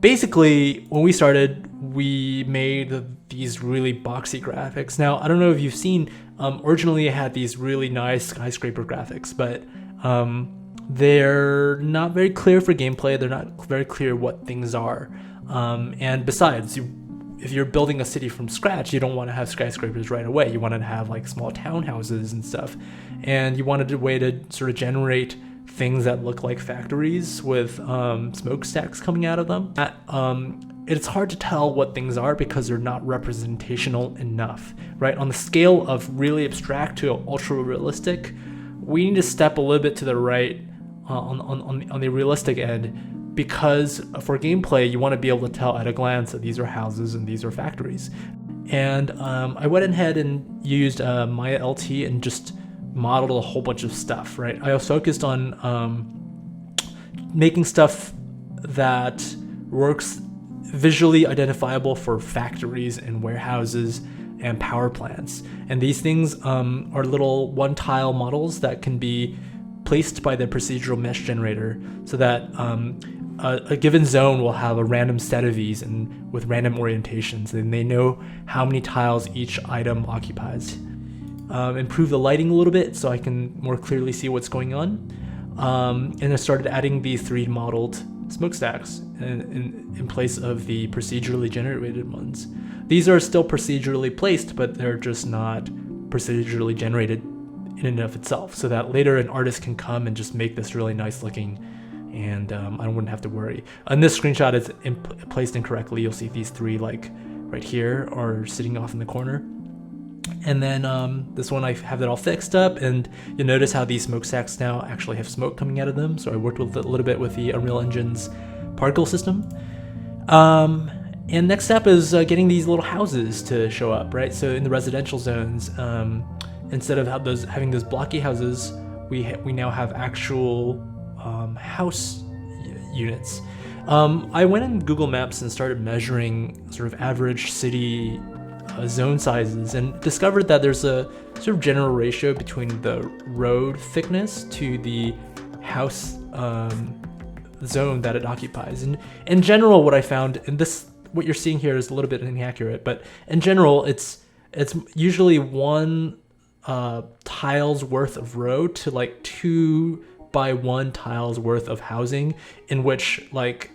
Basically, when we started, we made these really boxy graphics. Now, I don't know if you've seen, originally it had these really nice skyscraper graphics, but they're not very clear for gameplay. They're not very clear what things are. And besides, if you're building a city from scratch, you don't want to have skyscrapers right away. You want to have like small townhouses and stuff. And you wanted a way to sort of generate things that look like factories with smokestacks coming out of them. It's hard to tell what things are because they're not representational enough, right? On the scale of really abstract to ultra realistic, we need to step a little bit to the right on the realistic end, because for gameplay, you want to be able to tell at a glance that these are houses and these are factories. And I went ahead and used Maya LT and just modeled a whole bunch of stuff, right? I was focused on making stuff that works visually identifiable for factories and warehouses and power plants. And these things are little one-tile models that can be placed by the procedural mesh generator, so that a given zone will have a random set of these and with random orientations, and they know how many tiles each item occupies. Improve the lighting a little bit so I can more clearly see what's going on. And I started adding these 3D modeled smokestacks in place of the procedurally generated ones. These are still procedurally placed, but they're just not procedurally generated in and of itself, so that later an artist can come and just make this really nice looking, and I wouldn't have to worry. On this screenshot, it's placed incorrectly. You'll see these 3 like right here are sitting off in the corner. And then this one, I have it all fixed up, and you'll notice how these smokestacks now actually have smoke coming out of them. So I worked with a little bit with the Unreal Engine's particle system. And next step is getting these little houses to show up, right? So in the residential zones, instead of having those blocky houses, we now have actual house units. I went in Google Maps and started measuring sort of average city zone sizes, and discovered that there's a sort of general ratio between the road thickness to the house zone that it occupies. And in general, what I found, and what you're seeing here is a little bit inaccurate, but in general, it's usually 1 tile's worth of road to like 2 by 1 tile's worth of housing, in which like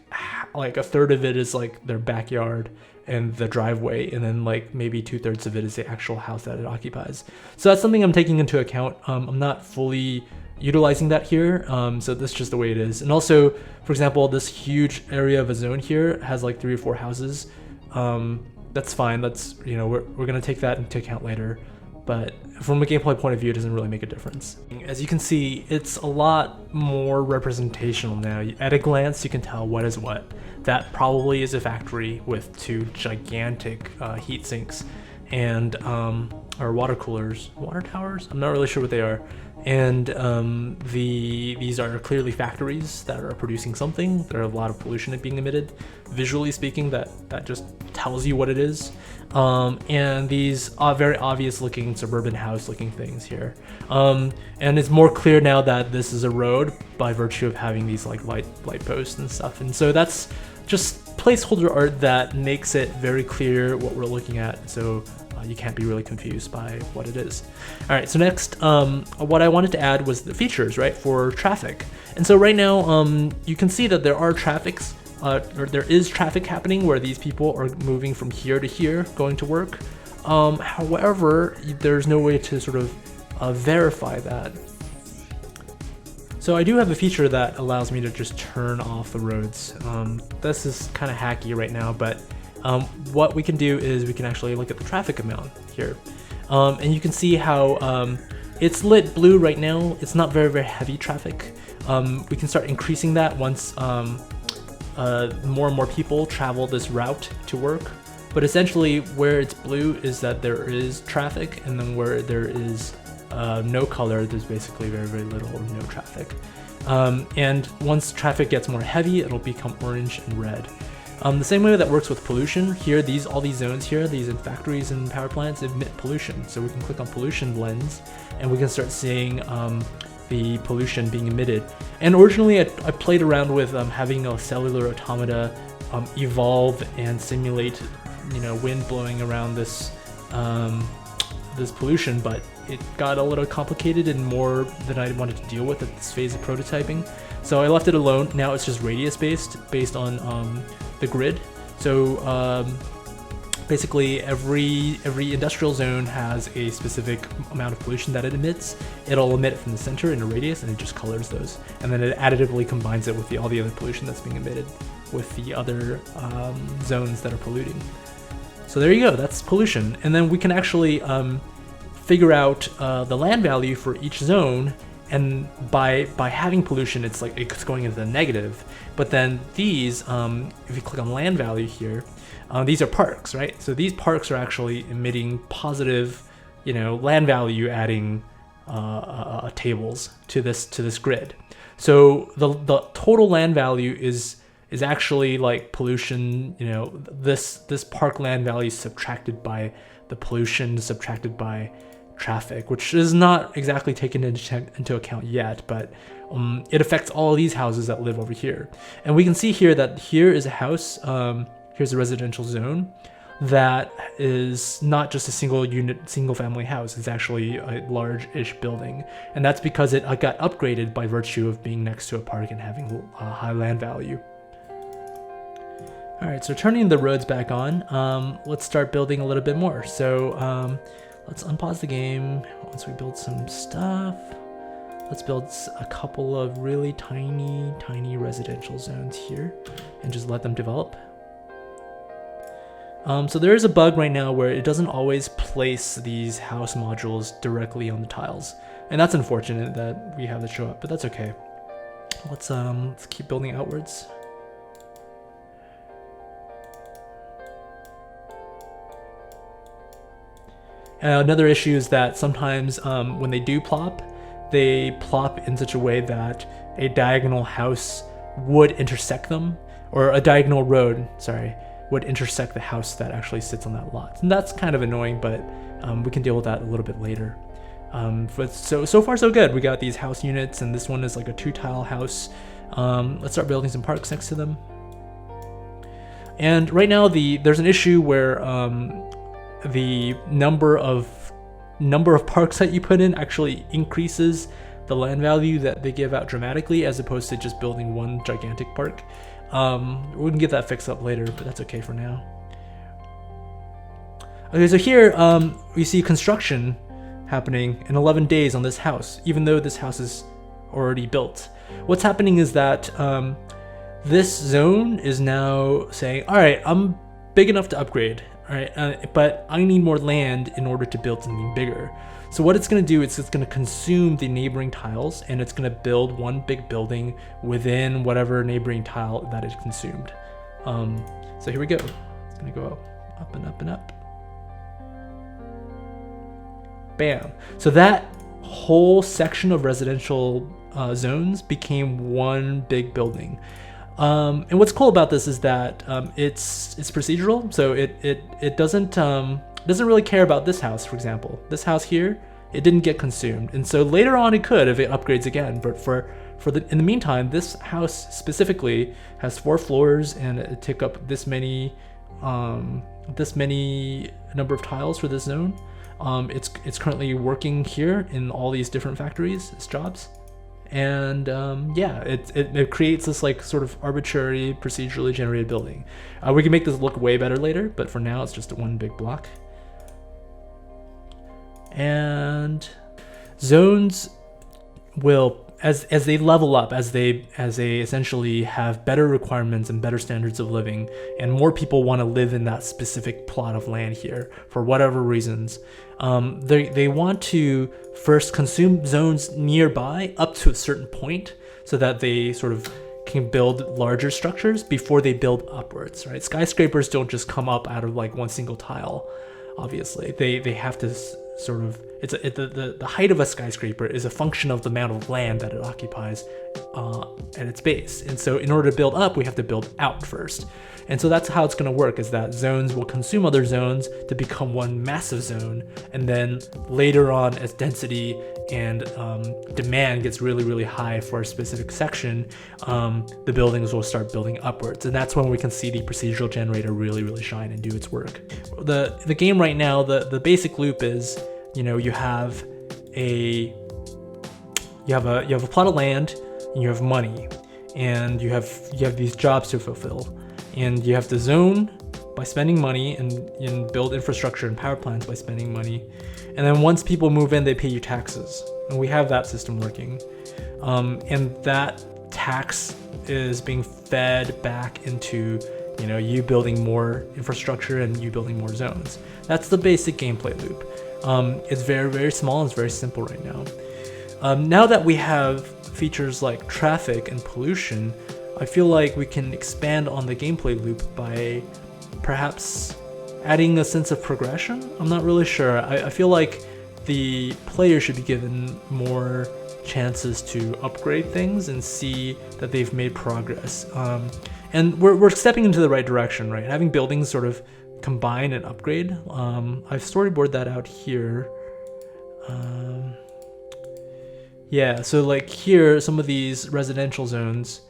a third of it is like their backyard and the driveway, and then like maybe 2/3 of it is the actual house that it occupies. So that's something I'm taking into account. I'm not fully utilizing that here, so that's just the way it is. And also, for example, this huge area of a zone here has like 3 or 4 houses. That's fine. That's, we're gonna take that into account later. But from a gameplay point of view, it doesn't really make a difference. As you can see, it's a lot more representational now. At a glance, you can tell what is what. That probably is a factory with 2 gigantic heat sinks and or water coolers, water towers. I'm not really sure what they are. And these are clearly factories that are producing something. There's a lot of pollution being emitted. Visually speaking, that just tells you what it is. And these are very obvious looking suburban house looking things here. And it's more clear now that this is a road by virtue of having these like light posts and stuff. And so that's just placeholder art that makes it very clear what we're looking at. So you can't be really confused by what it is. All right, so next, what I wanted to add was the features, right, for traffic. And so right now, you can see that there are or there is traffic happening where these people are moving from here to here, going to work. However, there's no way to sort of verify that. So I do have a feature that allows me to just turn off the roads. This is kind of hacky right now, but what we can do is we can actually look at the traffic amount here. And you can see how it's lit blue right now. It's not very, very heavy traffic. We can start increasing that once more and more people travel this route to work. But essentially where it's blue is that there is traffic, and then where there is no color, there's basically very, very little or no traffic. And once traffic gets more heavy, it'll become orange and red. The same way that works with pollution, here, all these zones here, these in factories and power plants emit pollution. So we can click on pollution lens, and we can start seeing the pollution being emitted. And originally I played around with having a cellular automata evolve and simulate, wind blowing around this this pollution, but it got a little complicated and more than I wanted to deal with at this phase of prototyping. So I left it alone. Now it's just radius based on the grid. So basically every industrial zone has a specific amount of pollution that it emits. It'll emit it from the center in a radius, and it just colors those, and then it additively combines it with all the other pollution that's being emitted with the other zones that are polluting. So there you go, that's pollution. And then we can actually figure out the land value for each zone, and by having pollution, it's going into the negative. But then these, if you click on land value here, these are parks, right? So these parks are actually emitting positive, land value, adding tables to this grid. So the total land value is actually like pollution. This park land value subtracted by the pollution subtracted by traffic, which is not exactly taken into account yet, but it affects all these houses that live over here. And we can see here that here is a house. Here's a residential zone that is not just a single family house. It's actually a large-ish building, and that's because it got upgraded by virtue of being next to a park and having a high land value. All right, so turning the roads back on, let's start building a little bit more. So let's unpause the game. Once we build some stuff, let's build a couple of really tiny residential zones here and just let them develop. So there is a bug right now where it doesn't always place these house modules directly on the tiles, and that's unfortunate that we have that show up, but that's okay. Let's keep building outwards. Another issue is that sometimes when they do plop, they plop in such a way that a diagonal house would intersect them, or a diagonal road, sorry, would intersect the house that actually sits on that lot. And that's kind of annoying, but we can deal with that a little bit later. But so far so good. We got these house units, and this one is like a 2-tile house. Let's start building some parks next to them. And right now there's an issue where the number of parks that you put in actually increases the land value that they give out dramatically, as opposed to just building one gigantic park. We can get that fixed up later, but that's okay for now. Okay, so here we see construction happening in 11 days on this house, even though this house is already built. What's happening is that this zone is now saying, all right, I'm big enough to upgrade, all right, but I need more land in order to build something bigger. So what it's going to do is it's going to consume the neighboring tiles, and it's going to build one big building within whatever neighboring tile that it consumed. So here we go. It's going to go up and up and up. Bam. So that whole section of residential zones became one big building. And what's cool about this is that it's procedural, so it doesn't really care about this house. For example, this house here, it didn't get consumed, and so later on it could if it upgrades again. But in the meantime, this house specifically has 4 floors, and it took up this many number of tiles for this zone. It's currently working here in all these different factories, its jobs. And yeah, it creates this like sort of arbitrary procedurally generated building. We can make this look way better later, but for now it's just one big block. And zones will, as they level up, as they essentially have better requirements and better standards of living, and more people want to live in that specific plot of land here for whatever reasons, they want to first consume zones nearby up to a certain point, so that they sort of can build larger structures before they build upwards, right? Skyscrapers don't just come up out of like one single tile. Obviously, they have to sort of, the height of a skyscraper is a function of the amount of land that it occupies at its base. And so in order to build up, we have to build out first. And so that's how it's going to work, is that zones will consume other zones to become one massive zone. And then later on, as density and demand gets really, really high for a specific section, the buildings will start building upwards. And that's when we can see the procedural generator really, really shine and do its work. The game right now, the basic loop is, you have a plot of land, and you have money, and you have these jobs to fulfill. And you have to zone by spending money and build infrastructure and power plants by spending money. And then once people move in, they pay you taxes. And we have that system working. And that tax is being fed back into, you building more infrastructure and you building more zones. That's the basic gameplay loop. It's very, very small and it's very simple right now. Now that we have features like traffic and pollution, I feel like we can expand on the gameplay loop by perhaps adding a sense of progression. I'm not really sure. I feel like the player should be given more chances to upgrade things and see that they've made progress. And we're stepping into the right direction, right? Having buildings sort of combine and upgrade. I've storyboarded that out here. Yeah, so like here, some of these residential zones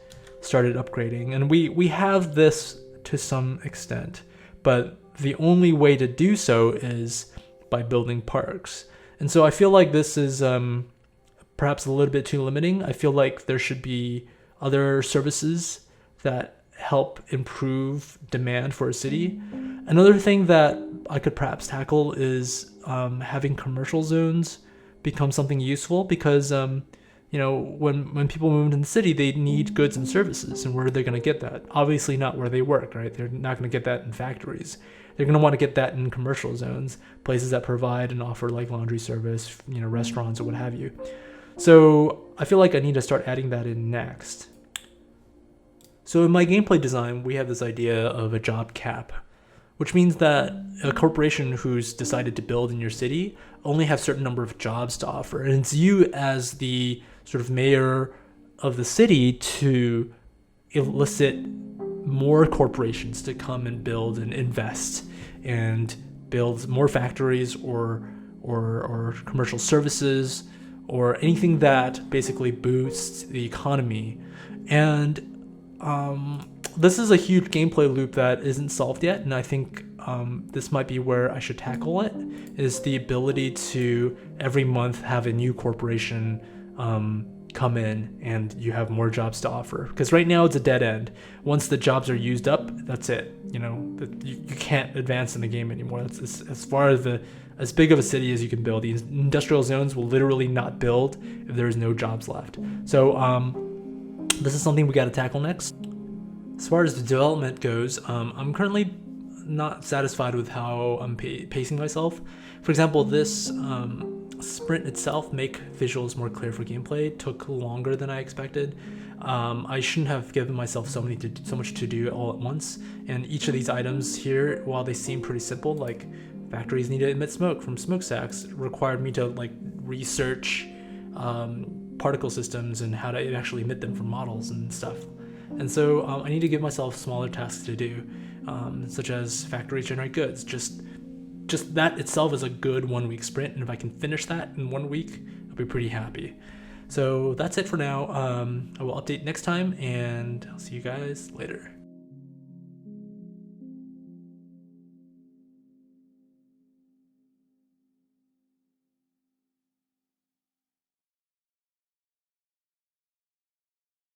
started upgrading, and we have this to some extent, but the only way to do so is by building parks. And so I feel like this is perhaps a little bit too limiting. I feel like there should be other services that help improve demand for a city. Another thing that I could perhaps tackle is having commercial zones become something useful, because when people move into the city, they need goods and services, and where are they going to get that? Obviously not where they work, right? They're not going to get that in factories. They're going to want to get that in commercial zones, places that provide and offer like laundry service, restaurants or what have you. So I feel like I need to start adding that in next. So in my gameplay design, we have this idea of a job cap, which means that a corporation who's decided to build in your city only have a certain number of jobs to offer. And it's you as the sort of mayor of the city to elicit more corporations to come and build and invest and build more factories or commercial services or anything that basically boosts the economy. And this is a huge gameplay loop that isn't solved yet, and I think this might be where I should tackle it, is the ability to every month have a new corporation come in and you have more jobs to offer. Because right now it's a dead end. Once the jobs are used up, that's it. You can't advance in the game anymore. That's as far as big of a city as you can build. These industrial zones will literally not build if there's no jobs left. So this is something we got to tackle next. As far as the development goes, I'm currently not satisfied with how I'm pacing myself. For example, this sprint itself, make visuals more clear for gameplay, took longer than I expected. I shouldn't have given myself so much to do all at once. And each of these items here, while they seem pretty simple, like factories need to emit smoke from smokestacks, required me to research particle systems and how to actually emit them from models and stuff. And so I need to give myself smaller tasks to do, such as factories generate goods. Just that itself is a good 1 week sprint, and if I can finish that in 1 week, I'll be pretty happy. So that's it for now. I will update next time, and I'll see you guys later.